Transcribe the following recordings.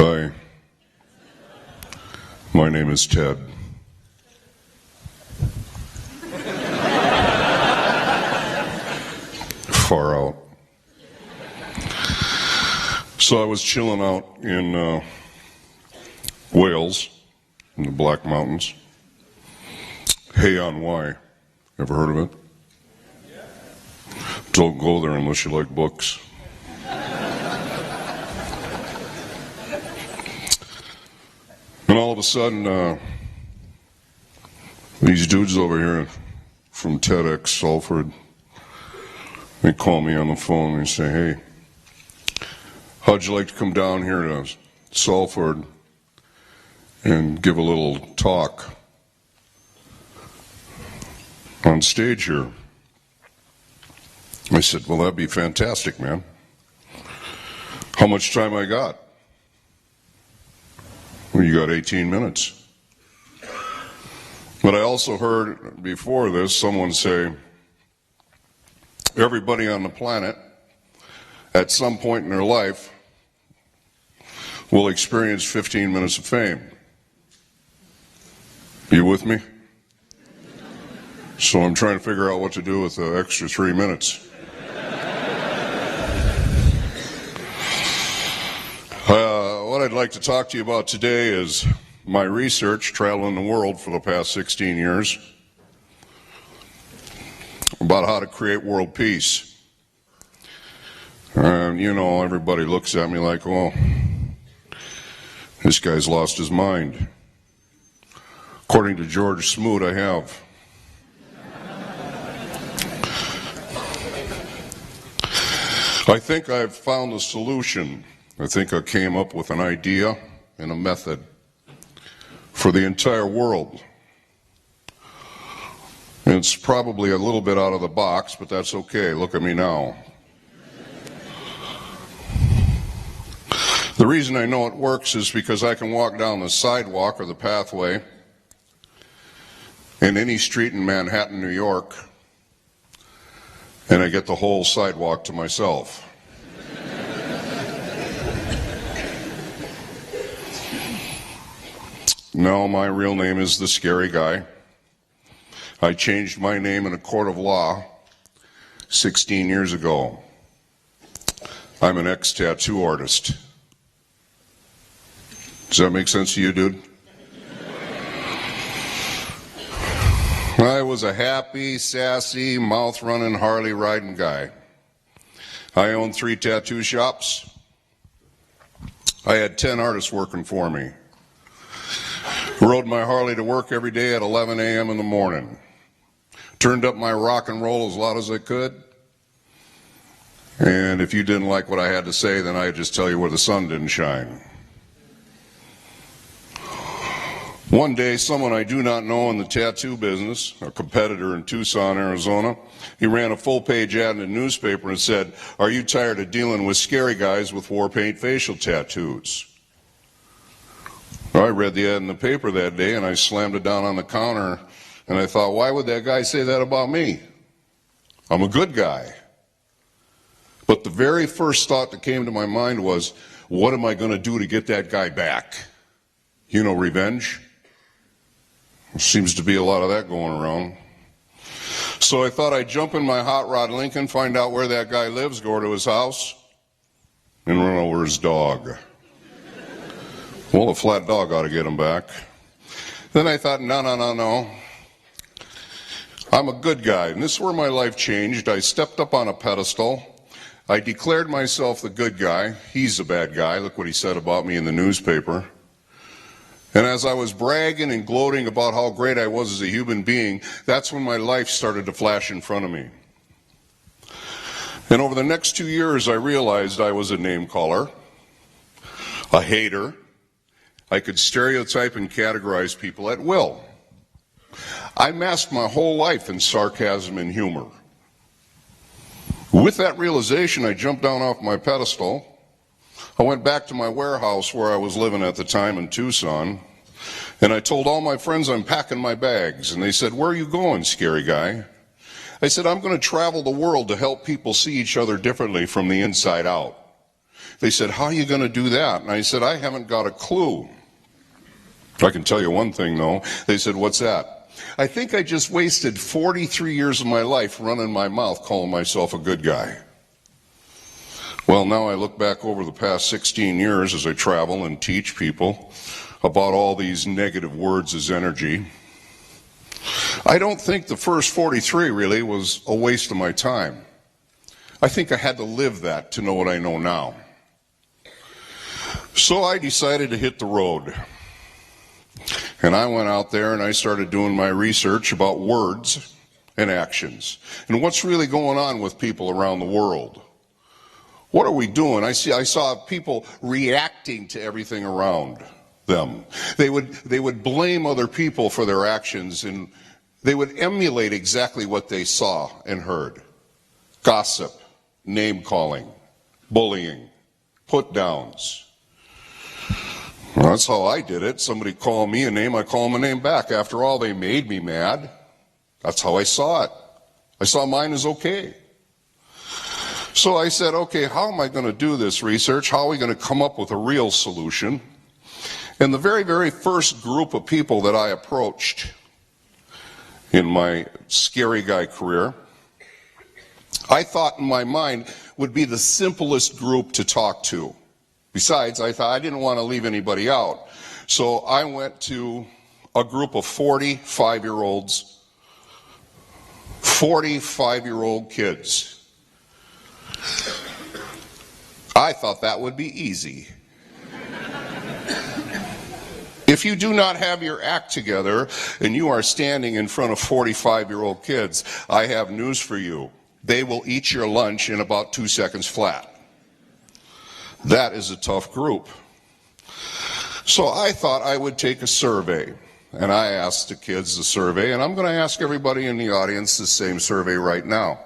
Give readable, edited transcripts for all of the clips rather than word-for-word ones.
Hi, my name is Ted. Far out. So I was chilling out in Wales, in the Black Mountains. Hay on Wye. Ever heard of it? Don't go there unless you like books. And all of a sudden, these dudes over here from TEDxSalford, they call me on the phone and they say, hey, how'd you like to come down here to Salford and give a little talk on stage here? I said, well, that'd be fantastic, man. How much time I got? Well, you got 18 minutes. But I also heard before this someone say, everybody on the planet at some point in their life will experience 15 minutes of fame. You with me? So I'm trying to figure out what to do with the extra 3 minutes. What I'd like to talk to you about today is my research traveling the world for the past 16 years about how to create world peace. You know, everybody looks at me like, well, this guy's lost his mind. According to George Smoot, I have. I think I've found the solution. I think I came up with an idea and a method for the entire world. It's probably a little bit out of the box, but that's okay. Look at me now. The reason I know it works is because I can walk down the sidewalk or the pathway in any street in Manhattan, New York, and I get the whole sidewalk to myself. No, my real name is the Scary Guy. I changed my name in a court of law 16 years ago. I'm an ex-tattoo artist. Does that make sense to you, dude? I was a happy, sassy, mouth-running, Harley-riding guy. I owned 3 tattoo shops. I had 10 artists working for me. Rode my Harley to work every day at 11 a.m. in the morning. Turned up my rock and roll as loud as I could. And if you didn't like what I had to say, then I'd just tell you where the sun didn't shine. One day, someone I do not know in the tattoo business, a competitor in Tucson, Arizona, he ran a full-page ad in the newspaper and said, "Are you tired of dealing with scary guys with war paint facial tattoos?" I read the ad in the paper that day and I slammed it down on the counter and I thought, why would that guy say that about me? I'm a good guy. But the very first thought that came to my mind was, what am I going to do to get that guy back? You know, revenge. There seems to be a lot of that going around. So I thought I'd jump in my hot rod Lincoln, find out where that guy lives, go to his house, and run over his dog. Well, a flat dog ought to get him back. Then I thought, no. I'm a good guy. And this is where my life changed. I stepped up on a pedestal. I declared myself the good guy. He's the bad guy. Look what he said about me in the newspaper. And as I was bragging and gloating about how great I was as a human being, that's when my life started to flash in front of me. And over the next 2 years, I realized I was a name caller, a hater. I could stereotype and categorize people at will. I masked my whole life in sarcasm and humor. With that realization, I jumped down off my pedestal. I went back to my warehouse where I was living at the time in Tucson, and I told all my friends I'm packing my bags. And they said, "Where are you going, scary guy?" I said, "I'm going to travel the world to help people see each other differently from the inside out. They said, how are you going to do that? And I said, I haven't got a clue. I can tell you one thing, though. They said, what's that? I think I just wasted 43 years of my life running my mouth calling myself a good guy. Well, now I look back over the past 16 years as I travel and teach people about all these negative words as energy. I don't think the first 43 really was a waste of my time. I think I had to live that to know what I know now. So I decided to hit the road. And I went out there and I started doing my research about words and actions and what's really going on with people around the world. What are we doing? I saw people reacting to everything around them. They would blame other people for their actions, and they would emulate exactly what they saw and heard. Gossip, name-calling, bullying, put-downs. Well, that's how I did it. Somebody called me a name, I call them a name back. After all, they made me mad. That's how I saw it. I saw mine as okay. So I said, okay, how am I going to do this research? How are we going to come up with a real solution? And the very, very first group of people that I approached in my scary guy career, I thought in my mind would be the simplest group to talk to. Besides, I thought I didn't want to leave anybody out. So I went to a group of 45-year-olds, 45-year-old kids. I thought that would be easy. If you do not have your act together and you are standing in front of 45-year-old kids, I have news for you. They will eat your lunch in about 2 seconds flat. That is a tough group. So I thought I would take a survey, and I asked the kids the survey, and I'm going to ask everybody in the audience the same survey right now,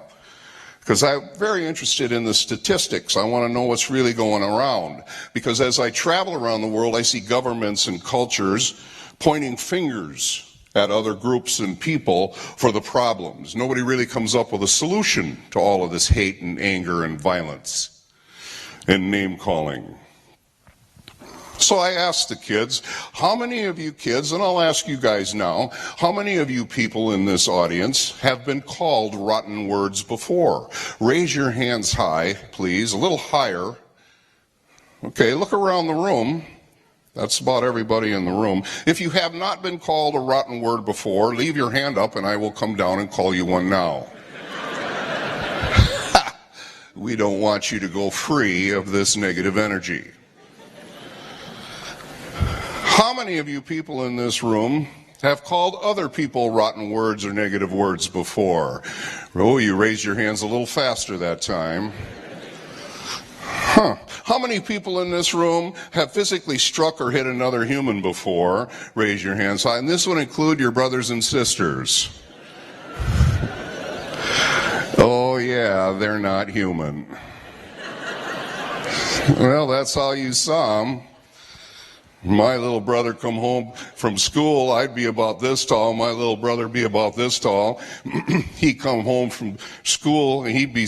because I'm very interested in the statistics. I want to know what's really going around, because as I travel around the world, I see governments and cultures pointing fingers at other groups and people for the problems. Nobody really comes up with a solution to all of this hate and anger and violence and name-calling. So I asked the kids, how many of you kids, and I'll ask you guys now, how many of you people in this audience have been called rotten words before? Raise your hands high, please, a little higher. Okay, look around the room. That's about everybody in the room. If you have not been called a rotten word before, leave your hand up and I will come down and call you one now. We don't want you to go free of this negative energy. How many of you people in this room have called other people rotten words or negative words before? Oh, you raised your hands a little faster that time. How many people in this room have physically struck or hit another human before? Raise your hands high. And this would include your brothers and sisters. Oh yeah, they're not human. Well, that's how you saw them. My little brother come home from school, I'd be about this tall. My little brother be about this tall. He'd come home from school and he'd be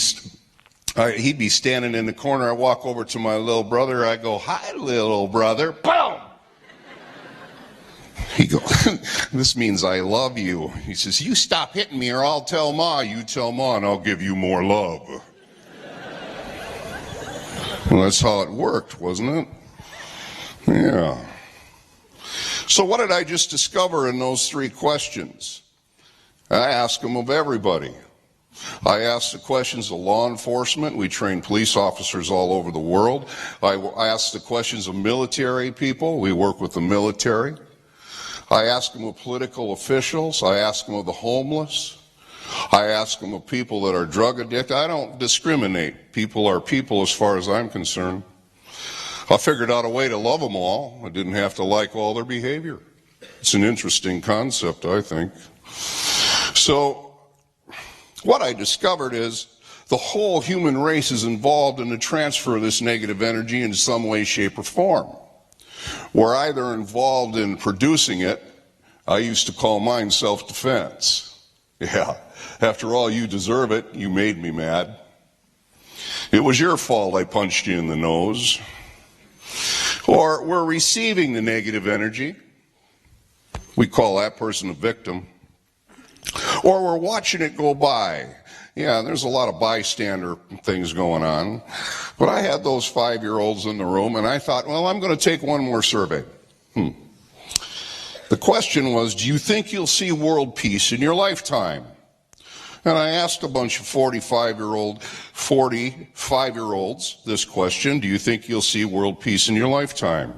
standing in the corner. I walk over to my little brother. I go, "Hi, little brother." Boom! He goes, "This means I love you." He says, "You stop hitting me or I'll tell Ma." "You tell Ma and I'll give you more love." Well, that's how it worked, wasn't it? Yeah. So what did I just discover in those 3 questions? I asked them of everybody. I asked the questions of law enforcement. We train police officers all over the world. I asked the questions of military people. We work with the military. I asked them of political officials. I asked them of the homeless. I asked them of people that are drug addicted. I don't discriminate. People are people as far as I'm concerned. I figured out a way to love them all. I didn't have to like all their behavior. It's an interesting concept, I think. So what I discovered is the whole human race is involved in the transfer of this negative energy in some way, shape, or form. We're either involved in producing it. I used to call mine self-defense. Yeah, after all, you deserve it. You made me mad. It was your fault I punched you in the nose. Or we're receiving the negative energy. We call that person a victim. Or we're watching it go by. Yeah, there's a lot of bystander things going on. But I had those 5-year-olds in the room, and I thought, well, I'm going to take one more survey. The question was, do you think you'll see world peace in your lifetime? And I asked a bunch of 45-year-olds this question, do you think you'll see world peace in your lifetime?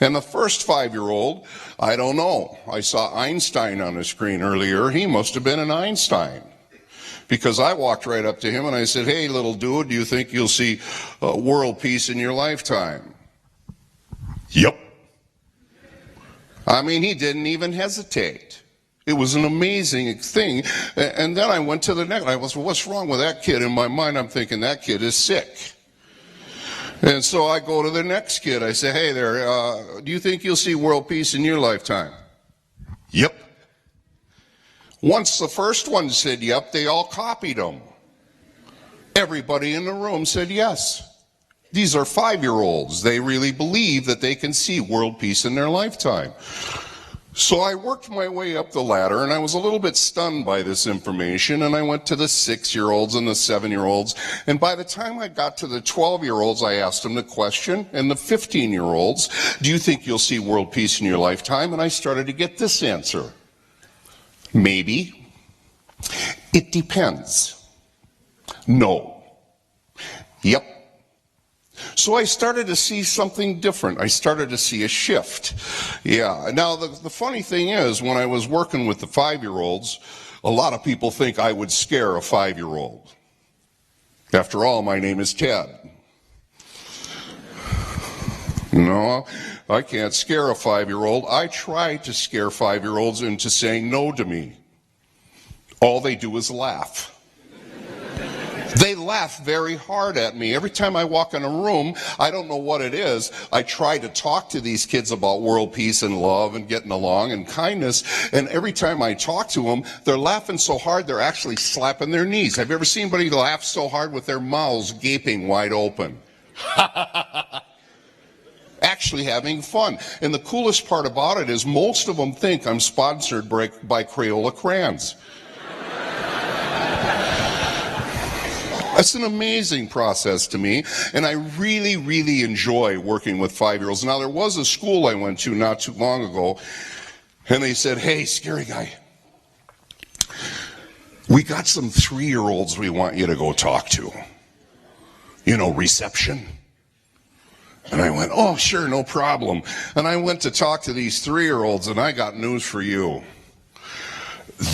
And the first 5-year-old, I don't know. I saw Einstein on the screen earlier. He must have been an Einstein. Because I walked right up to him and I said, hey, little dude, do you think you'll see world peace in your lifetime? Yep. I mean, he didn't even hesitate. It was an amazing thing. And then I went to the next. I was, well, what's wrong with that kid? In my mind, I'm thinking that kid is sick. And so I go to the next kid. I say, hey there, do you think you'll see world peace in your lifetime? Yep. Once the first one said yep, they all copied him. Everybody in the room said yes. These are 5-year-olds. They really believe that they can see world peace in their lifetime. So I worked my way up the ladder, and I was a little bit stunned by this information, and I went to the 6-year-olds and the 7-year-olds, and by the time I got to the 12-year-olds, I asked them the question, and the 15-year-olds, do you think you'll see world peace in your lifetime? And I started to get this answer. Maybe. It depends. No. Yep. So I started to see something different. I started to see a shift. Yeah. Now, the funny thing is, when I was working with the 5-year-olds, a lot of people think I would scare a 5-year-old. After all, my name is Ted. No, I can't scare a 5-year-old. I try to scare 5-year-olds into saying no to me. All they do is laugh. They laugh very hard at me. Every time I walk in a room, I don't know what it is. I try to talk to these kids about world peace and love and getting along and kindness. And every time I talk to them, they're laughing so hard, they're actually slapping their knees. Have you ever seen anybody laugh so hard with their mouths gaping wide open? Actually having fun. And the coolest part about it is most of them think I'm sponsored by Crayola crayons. That's an amazing process to me, and I really, really enjoy working with 5-year-olds. Now, there was a school I went to not too long ago, and they said, hey, scary guy, we got some 3-year-olds we want you to go talk to. You know, reception. And I went, oh, sure, no problem. And I went to talk to these 3-year-olds, and I got news for you.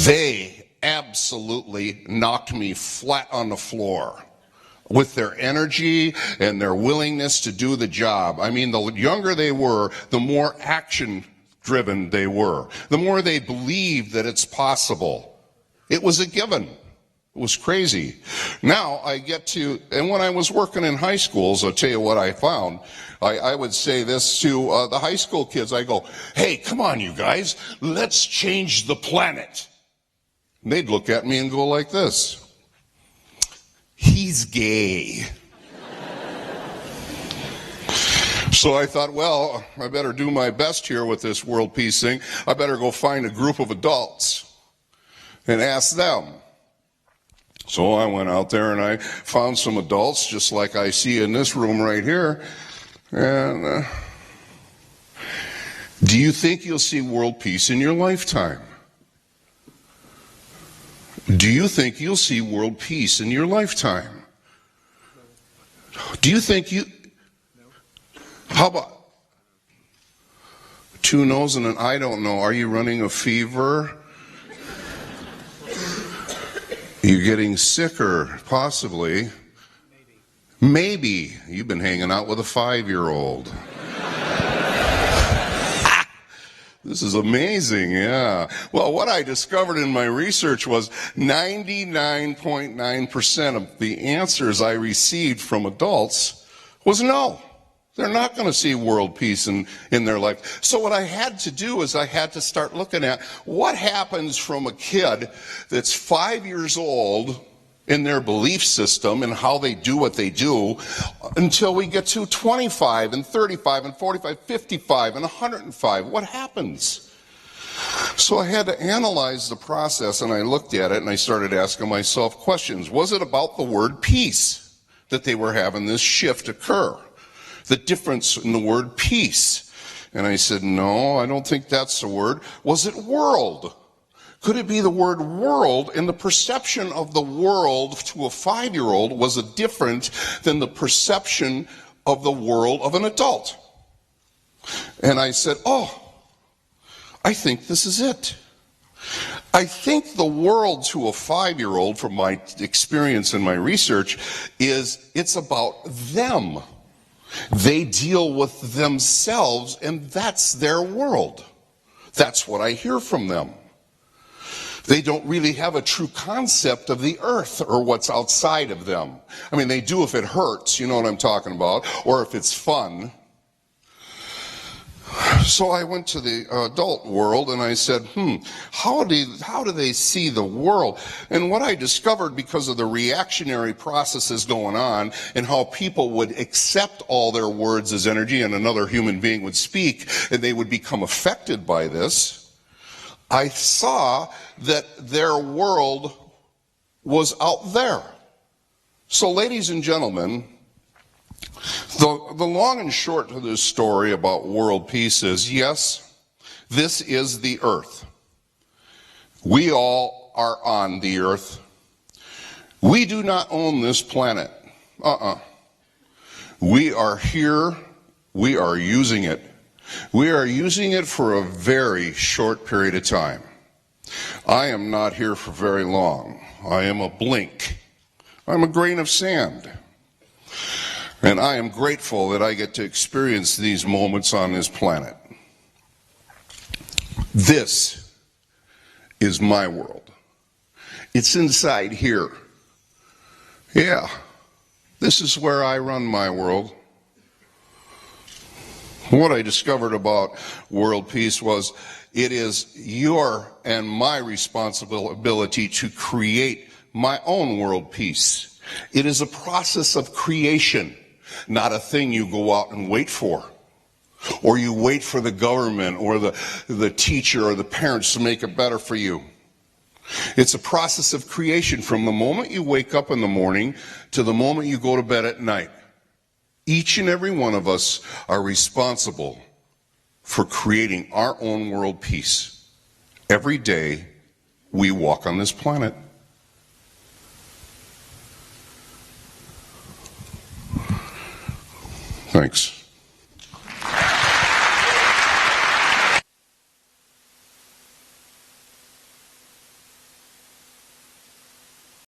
They absolutely knocked me flat on the floor with their energy and their willingness to do the job. I mean, the younger they were, the more action-driven they were, the more they believed that it's possible. It was a given. It was crazy. Now I get to, and when I was working in high schools, I'll tell you what I found. I would say this to the high school kids. I go, hey, come on, you guys, let's change the planet. And they'd look at me and go like this. He's gay. So I thought, well, I better do my best here with this world peace thing. I better go find a group of adults and ask them. So I went out there and I found some adults just like I see in this room right here. And do you think you'll see world peace in your lifetime? Do you think you'll see world peace in your lifetime? Do you think you... How about... 2 no's and an I don't know. Are you running a fever? You're getting sicker, possibly. Maybe. You've been hanging out with a 5-year-old. This is amazing, yeah. Well, what I discovered in my research was 99.9% of the answers I received from adults was no. They're not going to see world peace in their life. So what I had to do is I had to start looking at what happens from a kid that's 5 years old in their belief system and how they do what they do until we get to 25 and 35 and 45, 55 and 105. What happens? So I had to analyze the process, and I looked at it and I started asking myself questions. Was it about the word peace that they were having this shift occur? The difference in the word peace. And I said, no, I don't think that's the word. Was it world? Could it be the word world, and the perception of the world to a 5-year-old was different than the perception of the world of an adult? And I said, oh, I think this is it. I think the world to a 5-year-old, from my experience and my research, it's about them. They deal with themselves, and that's their world. That's what I hear from them. They don't really have a true concept of the earth or what's outside of them. I mean, they do if it hurts, you know what I'm talking about, or if it's fun. So I went to the adult world and I said, how do they see the world? And what I discovered, because of the reactionary processes going on and how people would accept all their words as energy and another human being would speak and they would become affected by this, I saw that their world was out there. So, ladies and gentlemen, the long and short of this story about world peace is, yes, this is the earth. We all are on the earth. We do not own this planet. We are here. We are using it. We are using it for a very short period of time. I am not here for very long. I am a blink. I'm a grain of sand. And I am grateful that I get to experience these moments on this planet. This is my world. It's inside here. Yeah, this is where I run my world. What I discovered about world peace was it is your and my responsibility to create my own world peace. It is a process of creation, not a thing you go out and wait for. Or you wait for the government or the teacher or the parents to make it better for you. It's a process of creation from the moment you wake up in the morning to the moment you go to bed at night. Each and every one of us are responsible for creating our own world peace. Every day we walk on this planet. Thanks.